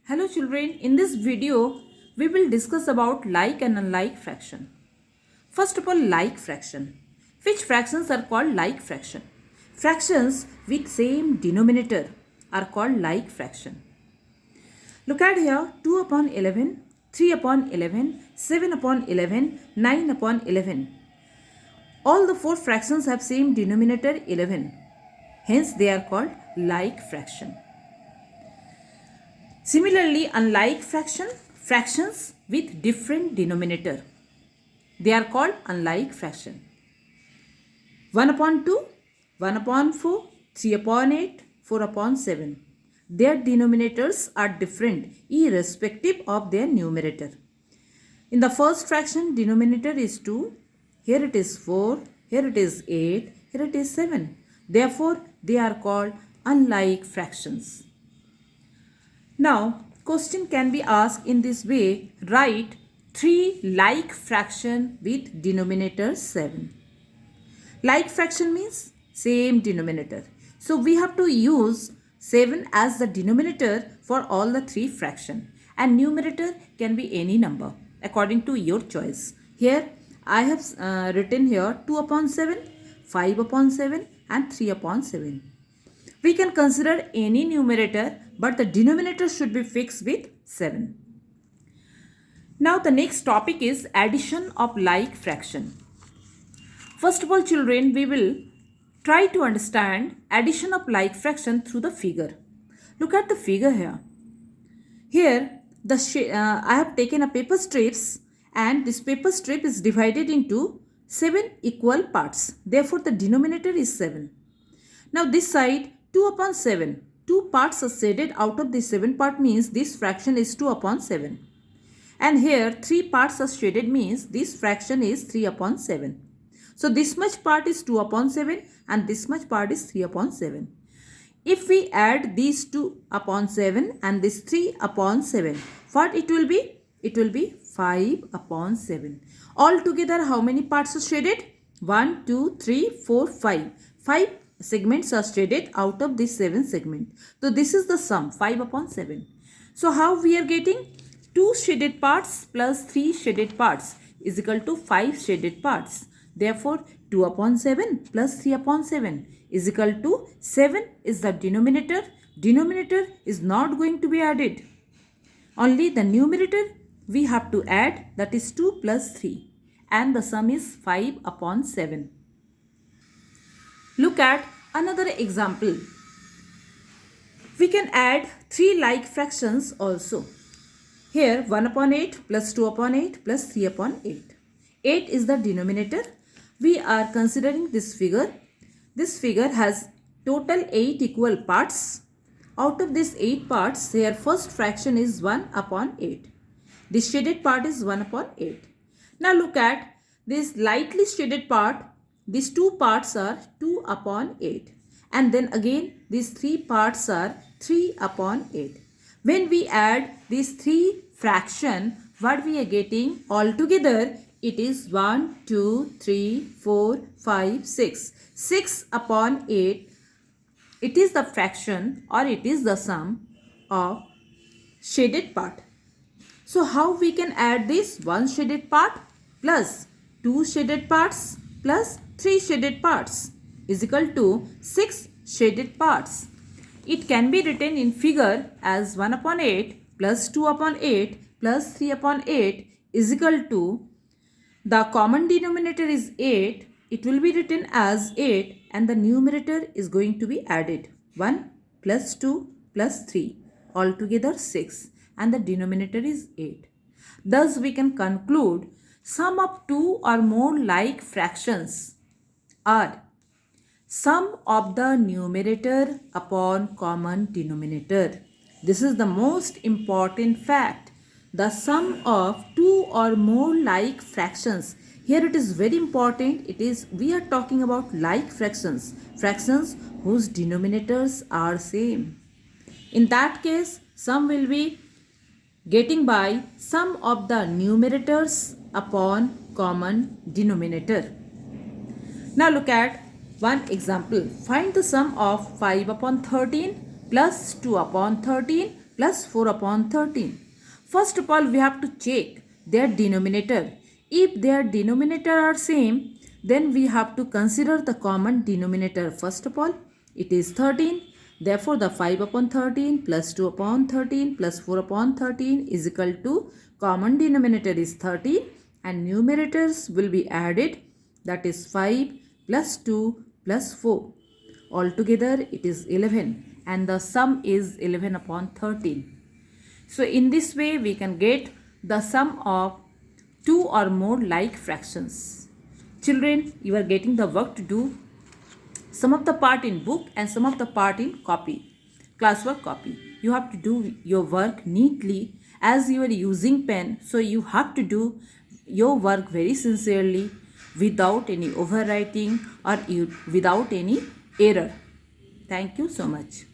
Hello children, in this video we will discuss about like and unlike fraction. First of all, like fraction. Which fractions are called like fraction? Fractions with same denominator are called like fraction. Look at here, 2 upon 11, 3 upon 11, 7 upon 11, 9 upon 11. All the four fractions have same denominator 11. Hence they are called like fraction. Similarly, unlike fractions with different denominator, they are called unlike fraction. 1 upon 2, 1 upon 4, 3 upon 8, 4 upon 7. Their denominators are different irrespective of their numerator. In the first fraction, denominator is 2, here it is 4, here it is 8, here it is 7. Therefore, they are called unlike fractions. Now, question can be asked in this way. Write 3 like fraction with denominator 7. Like fraction means same denominator. So, we have to use 7 as the denominator for all the 3 fraction. And numerator can be any number according to your choice. Here, I have written here 2 upon 7, 5 upon 7 and 3 upon 7. We can consider any numerator, but the denominator should be fixed with 7. Now the next topic is addition of like fraction. First of all children, we will try to understand addition of like fraction through the figure. Look at the figure here. Here I have taken a paper strips and this paper strip is divided into 7 equal parts. Therefore the denominator is 7. Now this side 2 upon 7. 2 parts are shaded out of the 7 part means this fraction is 2 upon 7. And here 3 parts are shaded means this fraction is 3 upon 7. So this much part is 2 upon 7 and this much part is 3 upon 7. If we add these 2 upon 7 and this 3 upon 7, what it will be? It will be 5 upon 7. Altogether how many parts are shaded? 1, 2, 3, 4, 5. 5 segments are shaded out of this 7 segment. So this is the sum 5 upon 7. So how we are getting 2 shaded parts plus 3 shaded parts is equal to 5 shaded parts. Therefore 2 upon 7 plus 3 upon 7 is equal to 7 is the denominator. Denominator is not going to be added. Only the numerator we have to add, that is 2 plus 3 and the sum is 5 upon 7. Look at another example. We can add 3 like fractions also. Here 1 upon 8 plus 2 upon 8 plus 3 upon 8. 8 is the denominator. We are considering this figure. This figure has total 8 equal parts. Out of these 8 parts, here first fraction is 1 upon 8. This shaded part is 1 upon 8. Now look at this lightly shaded part. These 2 parts are 2 upon 8 and then again these 3 parts are 3 upon 8. When we add these 3 fraction, what we are getting altogether, it is 1, 2, 3, 4, 5, 6. 6 upon 8, it is the fraction or it is the sum of shaded part. So how we can add this 1 shaded part plus 2 shaded parts plus 3 shaded parts is equal to 6 shaded parts. It can be written in figure as 1 upon 8 plus 2 upon 8 plus 3 upon 8 is equal to, the common denominator is 8. It will be written as 8 and the numerator is going to be added. 1 plus 2 plus 3 altogether 6 and the denominator is 8. Thus we can conclude sum of 2 or more like fractions are sum of the numerator upon common denominator. This is the most important fact. The sum of 2 or more like fractions. Here it is very important. We are talking about like fractions. Fractions whose denominators are same. In that case, sum will be getting by sum of the numerators upon common denominator. Now look at one example. Find the sum of 5 upon 13 plus 2 upon 13 plus 4 upon 13. First of all, we have to check their denominator. If their denominator are same, then we have to consider the common denominator. First of all, it is 13. Therefore, the 5 upon 13 plus 2 upon 13 plus 4 upon 13 is equal to common denominator is 13 and numerators will be added, that is 5 plus 2 plus 4. Altogether it is 11 and the sum is 11 upon 13. So in this way we can get the sum of two or more like fractions. Children, you are getting the work to do. Some of the part in book and some of the part in copy, classwork copy. You have to do your work neatly as you are using pen. So you have to do your work very sincerely without any overwriting or without any error. Thank you so much.